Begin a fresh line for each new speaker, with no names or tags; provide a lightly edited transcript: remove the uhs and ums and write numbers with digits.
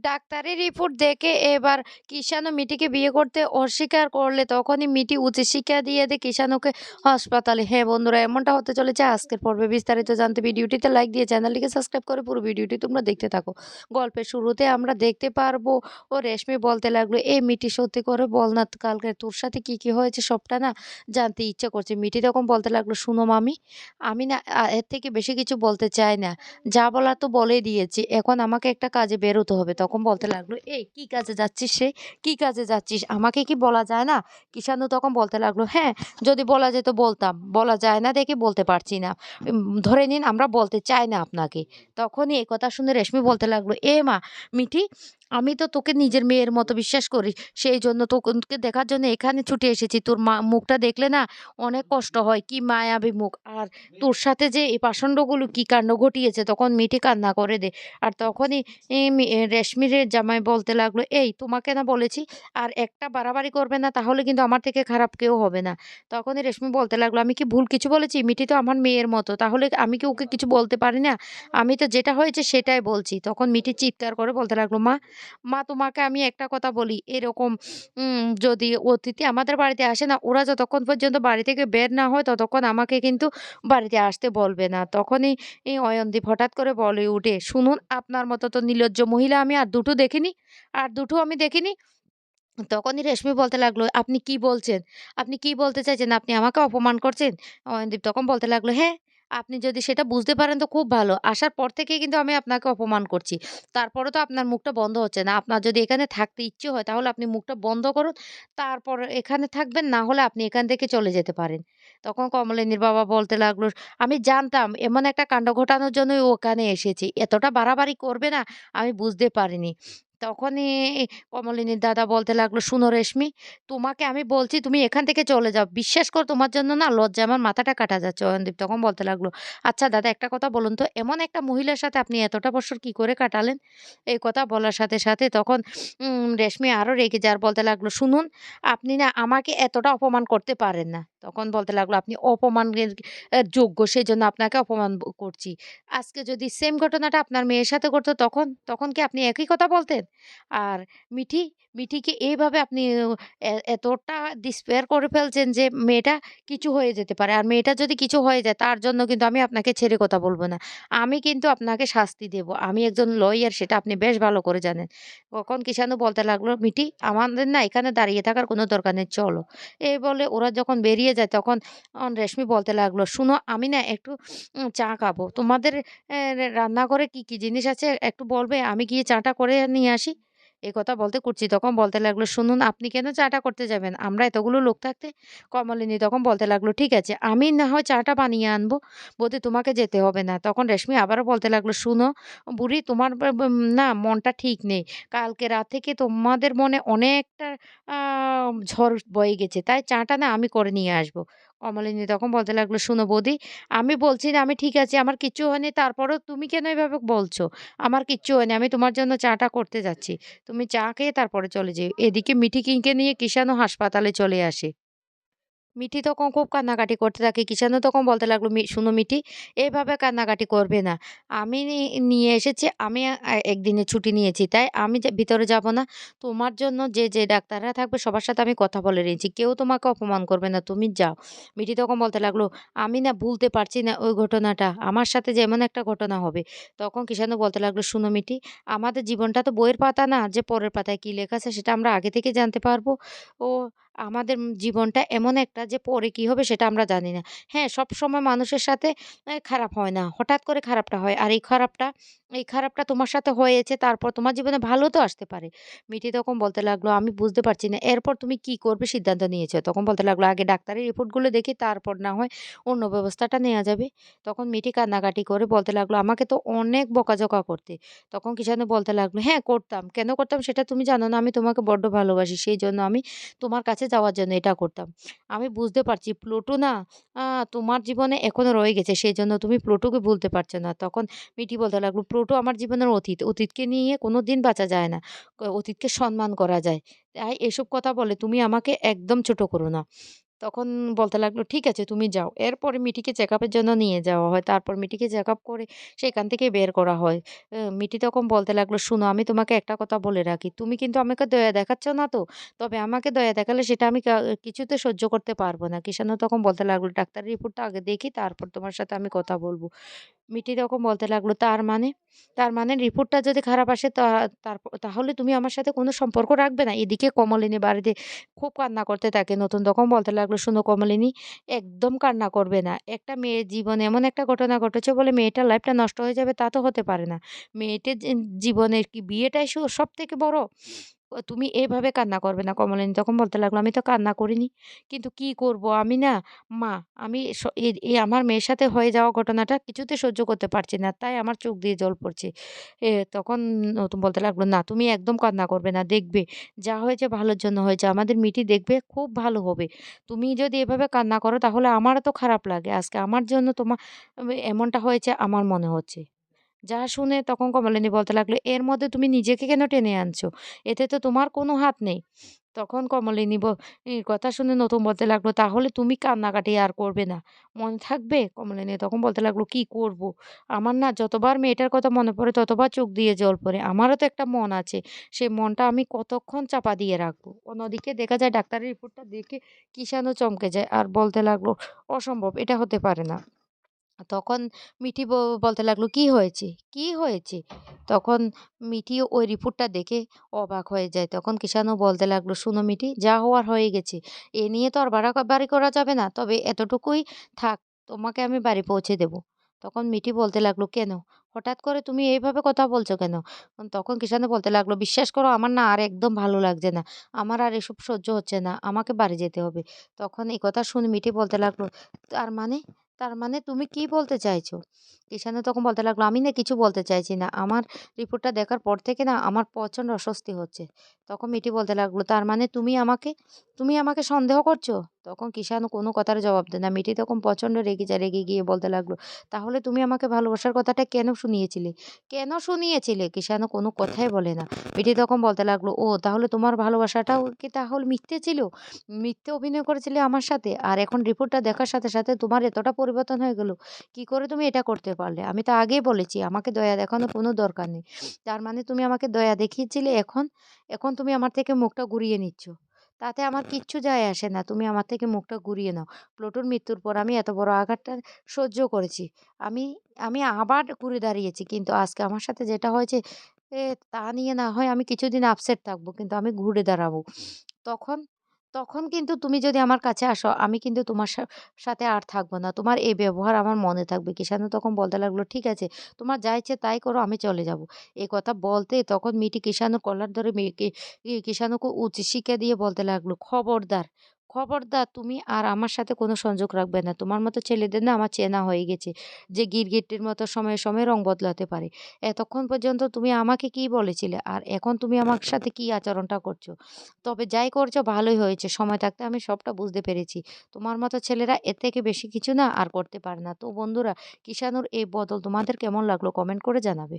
ডাক্তারি রিপোর্ট দেখে এবার কিষাণু মিটিকে বিয়ে করতে অস্বীকার করলে তখনই মিটি উচ্চশিক্ষা দিয়ে দেয় কিষাণুকে হাসপাতালে। হ্যাঁ বন্ধুরা, এমনটা হতে চলেছে আজকের পর্বে। বিস্তারিত জানতে ভিডিওটিতে লাইক দিয়ে চ্যানেলটিকে সাবস্ক্রাইব করে পুরো ভিডিওটি তোমরা দেখতে থাকো। গল্পের শুরুতে আমরা দেখতে পারবো ও রেশমি বলতে লাগলো, এ মিটি সত্যি করে বল না, কালকে তোর সাথে কি হয়েছে সবটা না জানতে ইচ্ছে করছে। মিটি তখন বলতে লাগলো, শুনো মামি, আমি না এর থেকে বেশি কিছু বলতে চাই না। যা বলার তো বলেই দিয়েছি। এখন আমাকে একটা কাজে বেরোতে হবে। তখন বলতে লাগলো, "এই কি কাজে যাচ্ছিস রে? কি কাজে যাচ্ছিস? আমাকে কি বলা যায় না?" কিষাণু তখন বলতে লাগলো, "হ্যাঁ, যদি বলা যেত বলতাম। বলা যায় না দেখে বলতে পারছি না। ধরে নিন আমরা বলতে চাই না আপনাকে।" তখনই এই কথা শুনে রেশমি বলতে লাগলো, "এ মা, মিঠি, আমি তো তোকে নিজের মেয়ের মতো বিশ্বাস করি। সেইজন্য তোকে দেখার জন্য এখানে ছুটে এসেছি। তোর মুখটা দেখলে না অনেক কষ্ট হয়। কি মায়াবী মুখ। আর তোর সাথে যে এই পাষণ্ডগুলো কি কাণ্ড ঘটিয়েছে।" তখন মিঠি কান্না করে দেয়। আর তখনই রেশমির জামাই বলতে লাগলো, "এই তোমাকে না বলেছি আর একটা বাড়াবাড়ি করবে না, তাহলে কিন্তু আমার থেকে খারাপ কেউ হবে না।" তখনই রেশমি বলতে লাগলো, "আমি কি ভুল কিছু বলেছি? মিঠি তো আমার মেয়ের মতো। তাহলে আমি কি ওকে কিছু বলতে পারি না? আমি তো যেটা হয়েছে সেটাই বলছি।" তখন মিঠি চিৎকার করে বলতে লাগলো, মা তোমাকে আমি একটা কথা বলি, এরকম যদি অতিথি আমাদের বাড়িতে আসে না, ওরা যতক্ষণ পর্যন্ত বাড়ি থেকে বের না হয় ততক্ষণ আমাকে কিন্তু বাড়িতে আসতে বলবে না।" তখনই অয়নদীপ হঠাৎ করে বলে উঠে, "শুনুন, আপনার মতো তো নির্লজ্জ মহিলা আমি আর দুটো দেখিনি। আর দুটো আমি দেখিনি।" তখনই রেশমি বলতে লাগলো, "আপনি কি বলছেন? আপনি কি বলতে চাইছেন? আপনি আমাকে অপমান করছেন?" অয়নদীপ তখন বলতে লাগলো, "হ্যাঁ, আপনি যদি সেটা বুঝতে পারেন তো খুব ভালো। আসার পর থেকেই কিন্তু আমি আপনাকে অপমান করছি। তারপরেও তো আপনার মুখটা বন্ধ হচ্ছে না। আপনার যদি এখানে থাকতে ইচ্ছে হয় তাহলে আপনি মুখটা বন্ধ করুন। তারপর এখানে থাকবেন, না হলে আপনি এখান থেকে চলে যেতে পারেন।" তখন কমলিনীর বাবা বলতে লাগলো, "আমি জানতাম এমন একটা কাণ্ড ঘটানোর জন্যই ও ওখানে এসেছে। এতটা বাড়াবাড়ি করবে না আমি বুঝতে পারিনি।" তখনই কমলিনীর দাদা বলতে লাগলো, "শুনো রেশমি, তোমাকে আমি বলছি তুমি এখান থেকে চলে যাও। বিশ্বাস করো তোমার জন্য না লজ্জায় আমার মাথাটা কাটা যাচ্ছে।" অয়নদীপ তখন বলতে লাগলো, "আচ্ছা দাদা, একটা কথা বলুন তো, এমন একটা মহিলার সাথে আপনি এতটা বছর কি করে কাটালেন?" এই কথা বলার সাথে তখন রেশমি আরো রেগে যায় আর বলতে লাগলো, "শুনুন, আপনি না আমাকে এতটা অপমান করতে পারেন না।" তখন বলতে লাগলো, "আপনি অপমানের যোগ্য, সেজন্য আপনাকে অপমান করছি। আজকে যদি সেম ঘটনাটা আপনার মেয়ের সাথে ঘটতো তখন কি আপনি একই কথা বলতেন?" আর মিঠি, মিঠিকে এইভাবে আপনি এতটা despair করে ফেলছেন যে মেয়েটা কিছু হয়ে যেতে পারে। আর মেয়েটার যদি কিছু হয়ে যায় তার জন্য কিন্তু আমি আপনাকে ছেড়ে কথা বলব না। আমি কিন্তু আপনাকে শাস্তি দেব। আমি একজন লয়ার, সেটা আপনি বেশ ভালো করে জানেন। তখন কিষাণু বলতে লাগলো, "মিঠি, আমাদের না এখানে দাঁড়িয়ে থাকার কোনো দরকার নেই, চলো।" এই বলে ওরা যখন বেরিয়ে যায় তখন রেশমি বলতে লাগলো, "শুনো, আমি না একটু চা খাবো। তোমাদের রান্নাঘরে কি জিনিস আছে একটু বলবে? আমি গিয়ে চাটা করে নিয়ে আসি।" এ কথা বলতে কুর্চি তখন বলতে লাগলো, "শুনুন, আপনি কেন চাটা করতে যাবেন? আমরা এতগুলো লোক থাকতে?" কমলিনী তখন বলতে লাগলো, "ঠিক আছে, আমি না হয় চাটা বানিয়ে আনবো। বৌদি তোমাকে যেতে হবে না।" তখন রেশমি আবারও বলতে লাগলো, "শুনো বুড়ি, তোমার না মনটা ঠিক নেই। কালকে রাত থেকে তোমাদের মনে অনেকটা আ ঝড় বয়ে গেছে। তাই চাটা না আমি করে নিয়ে আসবো।" কমলিনী তখন বলতে লাগলো, "শুনো বৌদি, আমি বলছি না আমি ঠিক আছি, আমার কিচ্ছু হয়নি। তারপরেও তুমি কেন এভাবে বলছো? আমার কিচ্ছু হয়নি। আমি তোমার জন্য চাটা করতে যাচ্ছি। তুমি চা খেয়ে তারপরে চলে যেও।" এদিকে মিঠিকে নিয়ে কিষানও হাসপাতালে চলে আসে। মিঠি তখন খুব কান্নাকাটি করতে থাকে। কিষাণু তখন বলতে লাগলো, "শোনো মিঠি, এভাবে কান্নাকাটি করবে না। আমি নিয়ে এসেছি, আমি একদিনের ছুটি নিয়েছি। তাই আমি ভিতরে যাব না। তোমার জন্য যে ডাক্তাররা থাকবে সবার সাথে আমি কথা বলে নিয়েছি। কেউ তোমাকে অপমান করবে না। তুমি যাও।" মিঠি তখন বলতে লাগলো, "আমি না ভুলতে পারছি না ওই ঘটনাটা। আমার সাথে যে এমন একটা ঘটনা হবে।" তখন কিষাণু বলতে লাগলো, "শোনো মিঠি, আমাদের জীবনটা তো বইয়ের পাতা না যে পরের পাতায় কি লেখা আছে সেটা আমরা আগে থেকে জানতে পারবো। ও আমাদের জীবনটা এমন একটা যে পরে কি হবে সেটা আমরা জানি না। হ্যাঁ, সবসময় মানুষের সাথে খারাপ হয় না। হঠাৎ করে খারাপটা হয়। আর এই খারাপটা তোমার সাথে হয়েছে, তারপর তোমার জীবনে ভালো তো আসতে পারে।" মিঠি তখন বলতে লাগলো, "আমি বুঝতে পারছি না। এরপর তুমি কি করবে সিদ্ধান্ত নিয়েছো?" তখন বলতে লাগলো, "আগে ডাক্তারি রিপোর্টগুলো দেখি, তারপর না হয় অন্য ব্যবস্থাটা নেওয়া যাবে।" তখন মিঠি কান্নাকাটি করে বলতে লাগলো, "আমাকে তো অনেক বকাঝকা করতে।" তখন কি যেন বলতে লাগলো, "হ্যাঁ, করতাম। কেন করতাম সেটা তুমি জানো না। আমি তোমাকে বড্ড ভালোবাসি। সেইজন্য আমি তোমার কাছে যাওয়ার জন্য এটা করতাম। আমি বুঝতে পারছি প্লুটো না আ তোমার জীবনে এখনো রয়ে গেছে। সেজন্য তুমি প্লুটোকে ভুলতে পারছো না।" তখন মিঠি বলতে লাগলো, "প্লুটো আমার জীবনের অতীত। অতীতকে নিয়ে কোনোদিন বাঁচা যায় না। অতীতকে সম্মান করা যায়। তাই এসব কথা বলে তুমি আমাকে একদম ছোট করো না।" তখন বলতে লাগলো, "ঠিক আছে তুমি যাও।" এরপরে মিটিকে চেকআপের জন্য নিয়ে যাওয়া হয়। তারপর মিটিকে চেকআপ করে সেখান থেকে বের করা হয়। মিটি তখন বলতে লাগলো, "শোনো আমি তোমাকে একটা কথা বলে রাখি। তুমি কিন্তু আমাকে দয়া দেখাচ্ছ না তো? তবে আমাকে দয়া দেখালে সেটা আমি কিছুতে সহ্য করতে পারব না।" কিষাণু তখন বলতে লাগলো, "ডাক্তারের রিপোর্টটা আগে দেখি তারপর তোমার সাথে আমি কথা বলব।" মিটি তখন বলতে লাগলো, "তার মানে? তার মানে রিপোর্টটা যদি খারাপ আসে তাহলে তুমি আমার সাথে কোনো সম্পর্ক রাখবে না?" এদিকে কমলিনী বাড়িতে খুব কান্না করতে থাকে। নতুন তখন বলতে লাগলো, "শোনো কমলিনী, একদম কান্না করবে না। একটা মেয়ের জীবনে এমন একটা ঘটনা ঘটেছে বলে মেয়েটার লাইফটা নষ্ট হয়ে যাবে তা তো হতে পারে না। মেয়েটির জীবনের কি বিয়েটাই সবথেকে বড়? তুমি এভাবে কান্না করবে না।" কমলিনী তখন বলতে লাগলো, "আমি তো কান্না করিনি। কিন্তু কি করব? আমি না মা আমি এই আমার মেয়ের সাথে হয়ে যাওয়া ঘটনাটা কিছুতে সহ্য করতে পারছি না। তাই আমার চোখ দিয়ে জল পড়ছে।" তখন নতুন বলতে লাগলো, "না তুমি একদম কান্না করবে না। দেখবে যা হয়েছে ভালোর জন্য হয়েছে। আমাদের মিটি দেখবে খুব ভালো হবে। তুমি যদি এভাবে কান্না করো তাহলে আমারও তো খারাপ লাগে। আজকে আমার জন্য এমনটা হয়েছে আমার মনে হচ্ছে।" যা শুনে তখন কমলিনী বলতে লাগলো, "এর মধ্যে তুমি নিজেকে কেন টেনে আনছো? এতে তো তোমার কোনো হাত নেই।" তখন কমলিনী কথা শুনে নতুন বলতে লাগলো, "তাহলে তুমি কান্নাকাটি আর করবে না। মনে থাকবে?" কমলিনী তখন বলতে লাগলো, "কি করব? আমার না যতবার মেয়েটার কথা মনে পড়ে ততবার চোখ দিয়ে জল পড়ে। আমারও তো একটা মন আছে। সেই মনটা আমি কতক্ষণ চাপা দিয়ে রাখবো?" অন্যদিকে দেখা যায় ডাক্তারের রিপোর্টটা দেখে কিষাণও চমকে যায় আর বলতে লাগলো, "অসম্ভব, এটা হতে পারে না।" তখন মিঠি বলতে লাগলো, "কি হয়েছে? কি হয়েছে?" তখন মিঠিও ওই রিপোর্টটা দেখে অবাক হয়ে যায়। তখন কিষাণু বলতে লাগলো, "শোনো মিঠি, যা হওয়ার হয়ে গেছে। এ নিয়ে তো আর বাড়াবাড়ি করা যাবে না। তবে এতটুকুই থাক। তোমাকে আমি বাড়ি পৌঁছে দেব।" তখন মিঠি বলতে লাগলো, "কেন? হঠাৎ করে তুমি এইভাবে কথা বলছো কেন?" তখন কিষাণু বলতে লাগলো, "বিশ্বাস করো আমার না আর একদম ভালো লাগছে না। আমার আর এসব সহ্য হচ্ছে না। আমাকে বাড়ি যেতে হবে।" তখন এই কথা শুনে মিঠি বলতে লাগলো, "তার মানে? তার মানে তুমি কি বলতে চাইছো?" ঈশানও তখন বলতে লাগলো, "আমি না কিছু বলতে চাইছি না। আমার রিপোর্টটা দেখার পর থেকে না আমার প্রচন্ড অস্বস্তি হচ্ছে।" তখন মিটি বলতে লাগলো, "তার মানে তুমি আমাকে সন্দেহ করছো?" তখন কিষানও কোনো কথার জবাব দেয় না। মিটি তখন প্রচন্ড রেগে যায়। রেগে গিয়ে বলতে লাগলো, "তাহলে তুমি আমাকে ভালোবাসার কথাটা কেন শুনিয়েছিলে? কেন শুনিয়েছিলে?" কিষানও কোনো কথাই বলে না। মিটি তখন বলতে লাগলো, "ও তাহলে তোমার ভালোবাসাটাও কি তাহলে মিথ্যে ছিল? মিথ্যে অভিনয় করেছিলে আমার সাথে? আর এখন রিপোর্টটা দেখার সাথে, সাথে তোমার এতটা পরিবর্তন হয়ে গেল? কি করে তুমি এটা করতে পারলে? আমি তো আগেই বলেছি আমাকে দয়া দেখানোর কোনো দরকার নেই। তার মানে তুমি আমাকে দয়া দেখিয়েছিলে এখন তুমি আমার থেকে মুখটা ঘুরিয়ে নিচ্ছ। তাতে আমার কিচ্ছু যায় আসে না। তুমি আমার থেকে মুখটা ঘুরিয়ে নাও। প্লুটোর মৃত্যুর পর আমি এত বড় আঘাতটা সহ্য করেছি। আমি আমি আবার ঘুরে দাঁড়িয়েছি। কিন্তু আজকে আমার সাথে যেটা হয়েছে এ তা নিয়ে না হয় আমি কিছুদিন আপসেট থাকবো। কিন্তু আমি ঘুরে দাঁড়াবো। তখন তখন কিন্তু তুমি যদি আমার কাছে আসো আমি কিন্তু তোমার সাথে আর থাকবো না। তোমার এই ব্যবহার আমার মনে থাকবে।" কিষাণু তখন বলতে লাগলো, "ঠিক আছে, তোমার যা ইচ্ছে তাই করো, আমি চলে যাবো।" এই কথা বলতে তখন মিটি কিষাণুর কলার ধরে মেয়েকে কিষাণুকে উচিত শিক্ষা দিয়ে বলতে লাগলো, "খবরদার, খবরদার তুমি আর আমার সাথে কোনো সংযোগ রাখবে না। তোমার মতো ছেলেদের না আমার চেনা হয়ে গেছে যে গিরগিটির মতো সময়ে, সময়ে রং বদলাতে পারে। এতক্ষণ পর্যন্ত তুমি আমাকে কি বলেছিলে? আর এখন তুমি আমার সাথে কি আচরণটা করছো? তবে যাই করছো ভালোই হয়েছে। সময় থাকতে আমি সবটা বুঝতে পেরেছি। তোমার মতো ছেলেরা এর থেকে বেশি কিছু না আর করতে পারে না।" তো বন্ধুরা, কিষাণুর এই বদল তোমাদের কেমন লাগলো কমেন্ট করে জানাবে।